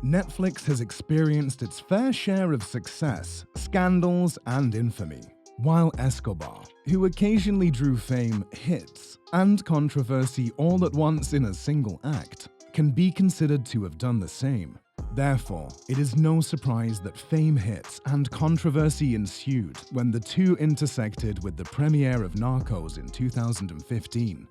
Netflix has experienced its fair share of success, scandals, and infamy, while Escobar, who occasionally drew fame, hits, and controversy all at once in a single act, can be considered to have done the same. Therefore, it is no surprise that fame hits and controversy ensued when the two intersected with the premiere of Narcos in 2015.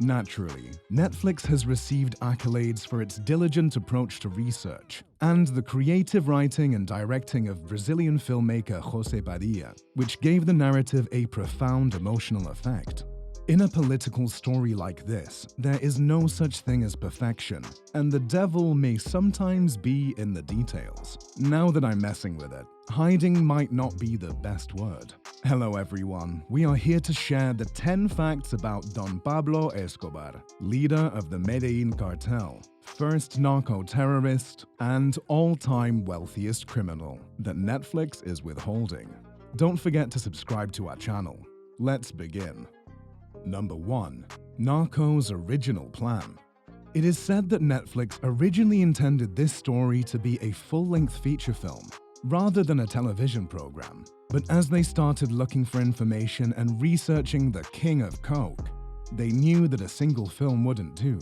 Naturally, Netflix has received accolades for its diligent approach to research and the creative writing and directing of Brazilian filmmaker José Padilla, which gave the narrative a profound emotional effect. In a political story like this, there is no such thing as perfection, and the devil may sometimes be in the details. Now that I'm messing with it, hiding might not be the best word. Hello everyone, we are here to share the 10 facts about Don Pablo Escobar, leader of the Medellin cartel, first narco-terrorist, and all-time wealthiest criminal that Netflix is withholding. Don't forget to subscribe to our channel. Let's begin. Number 1. Narcos' original plan. It is said that Netflix originally intended this story to be a full-length feature film, rather than a television program. But as they started looking for information and researching the king of coke, they knew that a single film wouldn't do.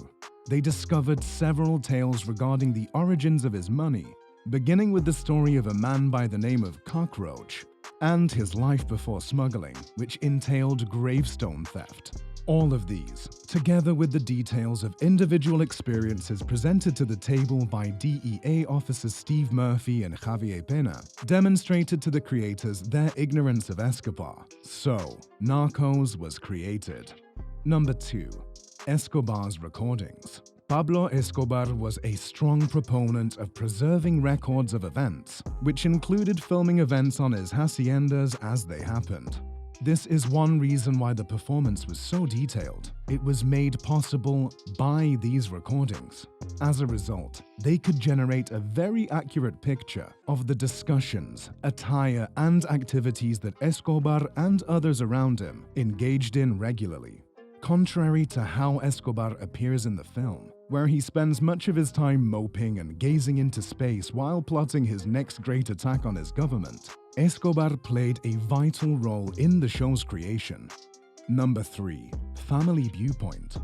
They discovered several tales regarding the origins of his money, beginning with the story of a man by the name of Cockroach, and his life before smuggling, which entailed gravestone theft. All of these, together with the details of individual experiences presented to the table by DEA officers Steve Murphy and Javier Pena, demonstrated to the creators their ignorance of Escobar. So, Narcos was created. Number 2. Escobars Recordings. Pablo Escobar was a strong proponent of preserving records of events, which included filming events on his haciendas as they happened. This is one reason why the performance was so detailed. It was made possible by these recordings. As a result, they could generate a very accurate picture of the discussions, attire, and activities that Escobar and others around him engaged in regularly. Contrary to how Escobar appears in the film, where he spends much of his time moping and gazing into space while plotting his next great attack on his government, Escobar played a vital role in the show's creation. Number 3. Family Viewpoint.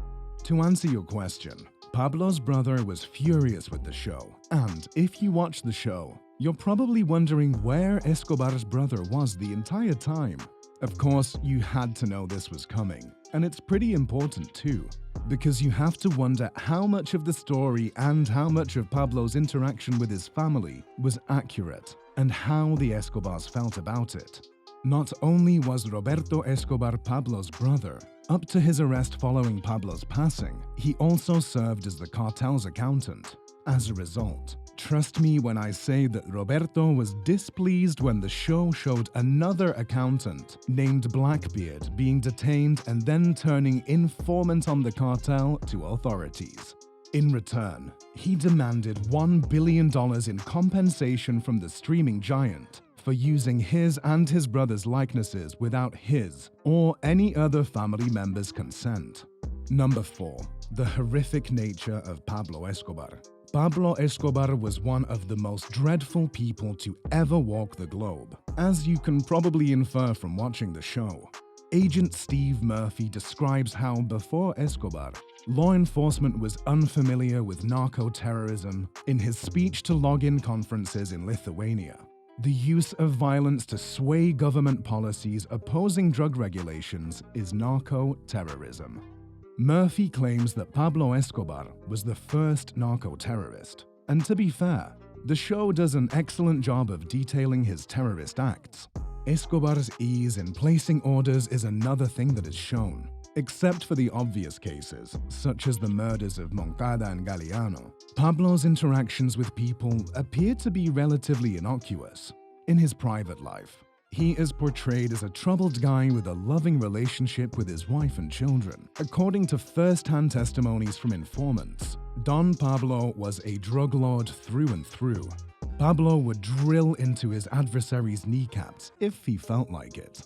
To answer your question, Pablo's brother was furious with the show, and if you watch the show, you're probably wondering where Escobar's brother was the entire time. Of course, you had to know this was coming, and it's pretty important too, because you have to wonder how much of the story and how much of Pablo's interaction with his family was accurate, and how the Escobars felt about it. Not only was Roberto Escobar Pablo's brother, up to his arrest following Pablo's passing, he also served as the cartel's accountant. As a result, trust me when I say that Roberto was displeased when the show showed another accountant named Blackbeard being detained and then turning informant on the cartel to authorities. In return, he demanded $1 billion in compensation from the streaming giant for using his and his brother's likenesses without his or any other family member's consent. Number 4. The horrific nature of Pablo Escobar. Pablo Escobar was one of the most dreadful people to ever walk the globe, as you can probably infer from watching the show. Agent Steve Murphy describes how, before Escobar, law enforcement was unfamiliar with narco-terrorism in his speech to login conferences in Lithuania. The use of violence to sway government policies opposing drug regulations is narco-terrorism. Murphy claims that Pablo Escobar was the first narco-terrorist, and to be fair, the show does an excellent job of detailing his terrorist acts. Escobar's ease in placing orders is another thing that is shown. Except for the obvious cases, such as the murders of Moncada and Galeano, Pablo's interactions with people appear to be relatively innocuous. In his private life, he is portrayed as a troubled guy with a loving relationship with his wife and children. According to first-hand testimonies from informants, Don Pablo was a drug lord through and through. Pablo would drill into his adversary's kneecaps if he felt like it.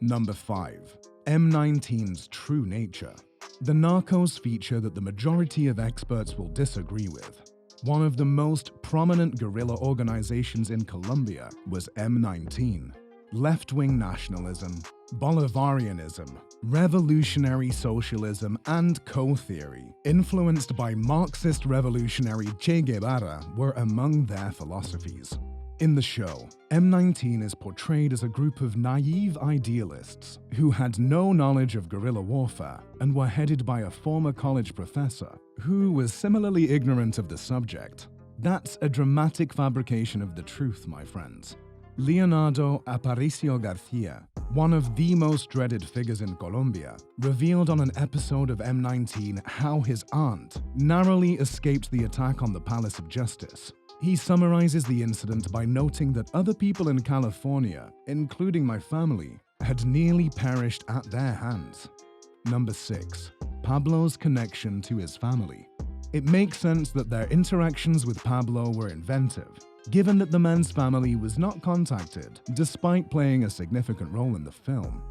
Number 5. M19's true nature. The Narcos feature that the majority of experts will disagree with. One of the most prominent guerrilla organizations in Colombia was M19. Left-wing nationalism, Bolivarianism, revolutionary socialism, and co-theory, influenced by Marxist revolutionary Che Guevara, were among their philosophies. In the show, M19 is portrayed as a group of naive idealists who had no knowledge of guerrilla warfare and were headed by a former college professor who was similarly ignorant of the subject. That's a dramatic fabrication of the truth, my friends. Leonardo Aparicio Garcia, one of the most dreaded figures in Colombia, revealed on an episode of M19 how his aunt narrowly escaped the attack on the Palace of Justice. He summarizes the incident by noting that other people in California, including my family, had nearly perished at their hands. Number 6. Pablo's connection to his family. It makes sense that their interactions with Pablo were inventive, given that the man's family was not contacted, despite playing a significant role in the film.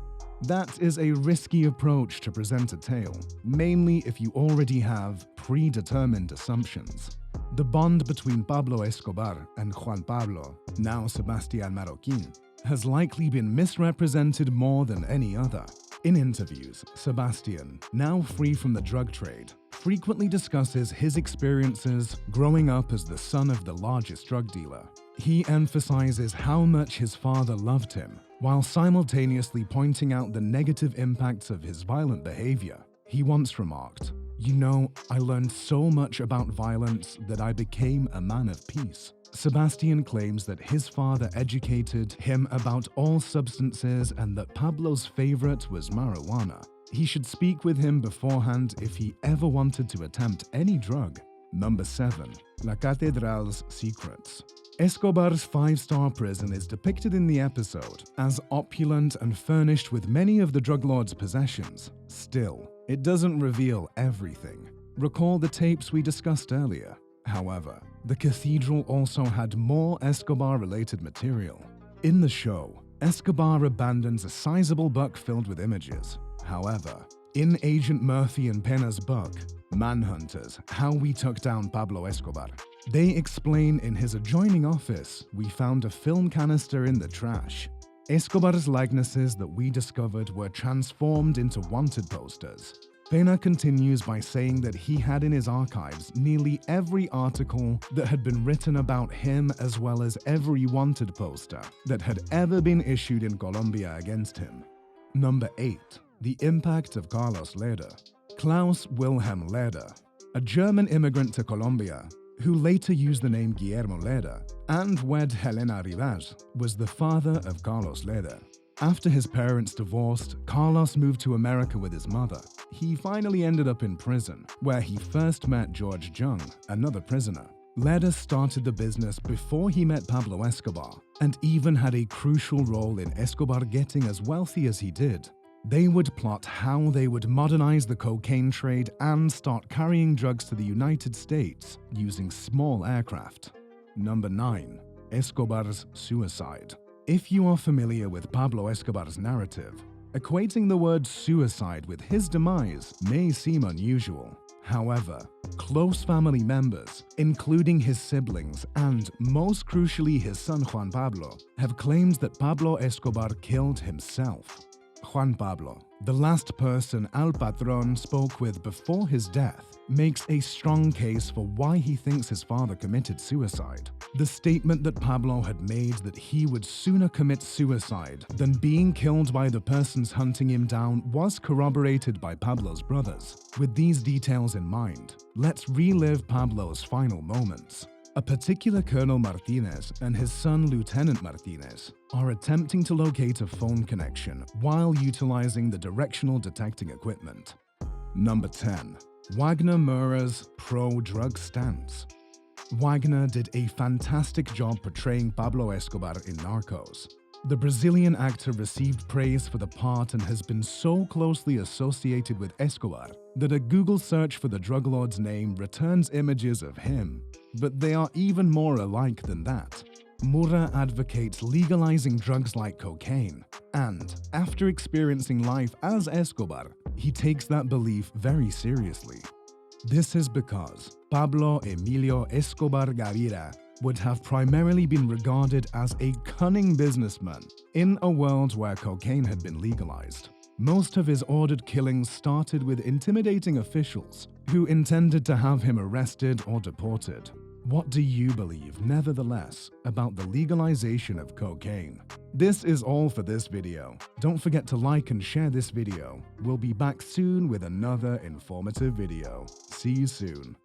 That is a risky approach to present a tale, mainly if you already have predetermined assumptions. The bond between Pablo Escobar and Juan Pablo, now Sebastián Marroquín, has likely been misrepresented more than any other. In interviews, Sebastián, now free from the drug trade, frequently discusses his experiences growing up as the son of the largest drug dealer. He emphasizes how much his father loved him, while simultaneously pointing out the negative impacts of his violent behavior. He once remarked, "You know, I learned so much about violence that I became a man of peace." Sebastián claims that his father educated him about all substances and that Pablo's favorite was marijuana. He should speak with him beforehand if he ever wanted to attempt any drug. Number 7. La Cathedrals Secrets. Escobar's 5-star prison is depicted in the episode as opulent and furnished with many of the drug lord's possessions. Still, it doesn't reveal everything. Recall the tapes we discussed earlier. However, the cathedral also had more Escobar-related material. In the show, Escobar abandons a sizable book filled with images. However, in Agent Murphy and Pena's book, Manhunters, How We Took Down Pablo Escobar, they explain in his adjoining office, we found a film canister in the trash. Escobar's likenesses that we discovered were transformed into wanted posters. Pena continues by saying that he had in his archives nearly every article that had been written about him, as well as every wanted poster that had ever been issued in Colombia against him. Number 8. The impact of Carlos Lehder. Klaus Wilhelm Lehder, a German immigrant to Colombia, who later used the name Guillermo Lehder and wed Helena Rivas, was the father of Carlos Lehder. After his parents divorced, Carlos moved to America with his mother. He finally ended up in prison, where he first met George Jung, another prisoner. Lehder started the business before he met Pablo Escobar, and even had a crucial role in Escobar getting as wealthy as he did. They would plot how they would modernize the cocaine trade and start carrying drugs to the United States using small aircraft. Number 9. Escobars Suicide. If you are familiar with Pablo Escobar's narrative, equating the word suicide with his demise may seem unusual. However, close family members, including his siblings and, most crucially, his son Juan Pablo, have claimed that Pablo Escobar killed himself. Juan Pablo, the last person Al Patron spoke with before his death, makes a strong case for why he thinks his father committed suicide. The statement that Pablo had made that he would sooner commit suicide than being killed by the persons hunting him down was corroborated by Pablo's brothers. With these details in mind, let's relive Pablo's final moments. A particular Colonel Martinez and his son Lieutenant Martinez are attempting to locate a phone connection while utilizing the directional detecting equipment. Number 10. Wagner Moura's ProDrug stance. Wagner did a fantastic job portraying Pablo Escobar in Narcos. The Brazilian actor received praise for the part and has been so closely associated with Escobar that a Google search for the drug lord's name returns images of him. But they are even more alike than that. Moura advocates legalizing drugs like cocaine, and after experiencing life as Escobar, he takes that belief very seriously. This is because Pablo Emilio Escobar Gaviria would have primarily been regarded as a cunning businessman in a world where cocaine had been legalized. Most of his ordered killings started with intimidating officials who intended to have him arrested or deported. What do you believe, nevertheless, about the legalization of cocaine? This is all for this video. Don't forget to like and share this video. We'll be back soon with another informative video. See you soon.